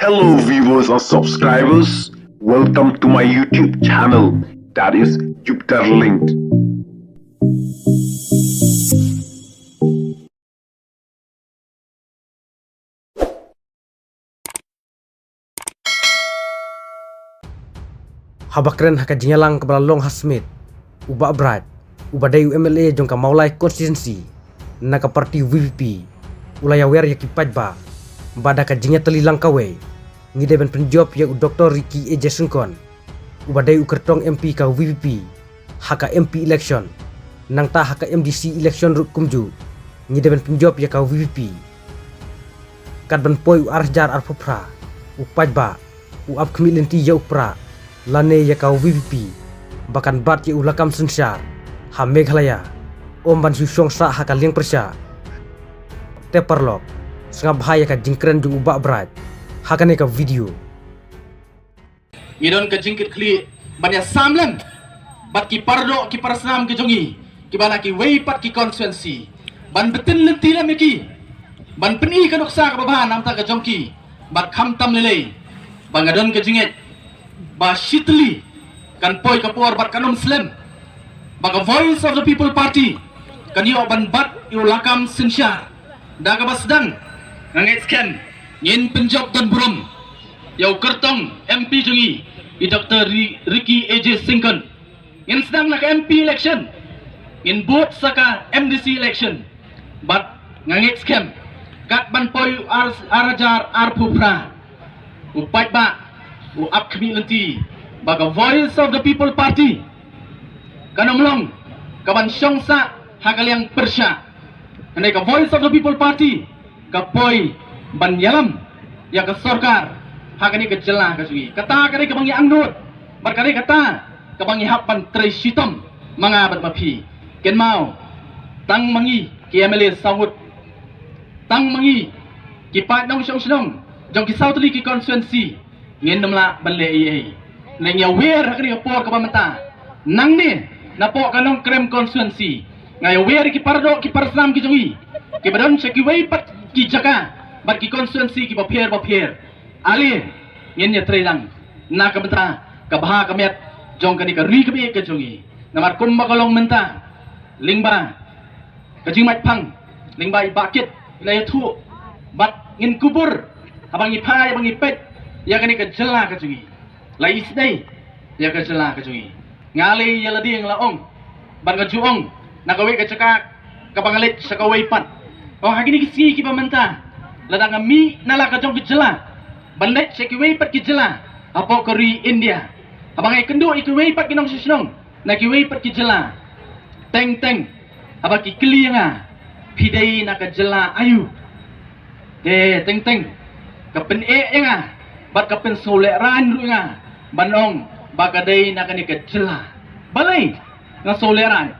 Hello viewers and subscribers, welcome to my YouTube channel, that is Jupiter Linked. Habakren haka jinyalang kebala long hasmit ubak berat ubadayu MLA jongka maulai konstituensi naka parti VVP ulaya wer ya kipajba badaka jinya telilang kawe ngideben penjob ya Dr. Ricky Eje Sungkon ubadayu kertong MP ka VVP haka MP election nang ta haka MDC election ruk kumju ngideben penjob ya ka VVP kadban poi arjar arpopra upajba uap kemilenti ya upra lane ya kau VVP bahkan bat ya ulakam sensyar ha Meghalaya omban susong sa haka liang persya teparlok sengap bahaya ka jingkren jung ubak berat haka ne ka video ngidon ka jingkit kli banyak samlan bat ki pardo ki parasram ki jongi ki bana ki wei pat ki konstituensi ban betin lenti la meki ban peni ka noksa ka babahan namta ka jongki bat kham tam lele bangadon ka jingit ba shitli kan poi kapor bat kanom slam baga voice of the people party kan yo ban bat yo lakam sinsyar daga basdang ngangit scan ngin penjob dan burum yo kertong MP jungi i Dr. Ricky Eje Singkon ngin sedang nak MP election ngin bot saka MDC election bat ngangit scam kat ban poi arajar arpupra upat ba up community baga voice of the people party kanomlong kaban syongsa hagaliang persya andai ka voice of the people party kapoi ban yalam ya ka sorkar hagani ka jelah ka sugi kata kare ka bangi angnut barkare kata ka bangi hapan tresitom mga bat mapi ken mau tang mangi ki MLA sahut tang mangi ki pat nong syong syong jong ki sautli ki konstituensi ngin namla balle ai nang ya wer hakni por ka pamata nang ni napo kanong krem konstituensi ngay wer ki pardo ki parsam ki jongi ki badon se ki wei pat ki jaka bat ki konstituensi ki bapher ali ngin ya trelang na ka bata ka baha ka met jong kani ka ri ka be ka jongi namar kum makalong menta lingba ka jingmat pang lingba bakit lay thu bat ngin kubur abang ipai abang ipet ya kani ka jela ka jungi lais dai ya ka jela ka jungi ngali ya ladi ang laong ban ka juong nakawe ka caka ka bangalit sa kaway pat o hagini kisi ki pamanta ladang mi nala ka jong ki jela banlet sa kiway pat ki jela apo kari India abang ay kendo ikiway pat kinong sisinong na kiway pat ki jela teng abang ki kli nga pidai na ka jela ayu teng kapen nga bat kapen soleran ru nga banong bagaday na kani ka jela balay nga soleran